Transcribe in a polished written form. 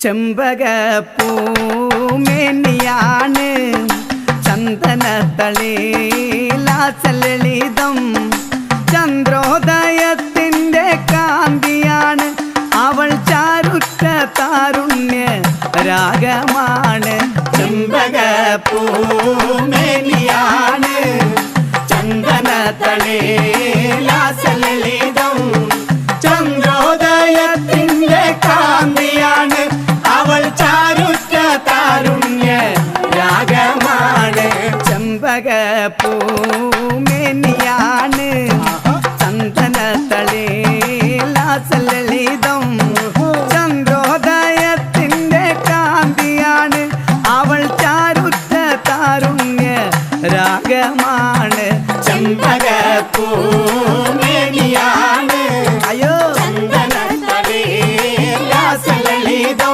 ചെമ്പകപ്പൂമേനിയാണ് ചന്ദനത്തളിലാസലളിതം ചന്ദ്രോദയത്തിൻ്റെ കാന്തിയാണ് അവൾ ചാരുറ്റ താരുണ്യ രാഗമാണ് ചെമ്പകപ്പൂമേനിയാണ് ചന്ദനത്തളിലാസലളിതം ചന്ദ്രോദയത്തിൻ്റെ കാന്തിയാണ് അവൾ ചാരുറ്റ താരുണ്യ രാഗമാണ് ചെമ്പകപ്പൂ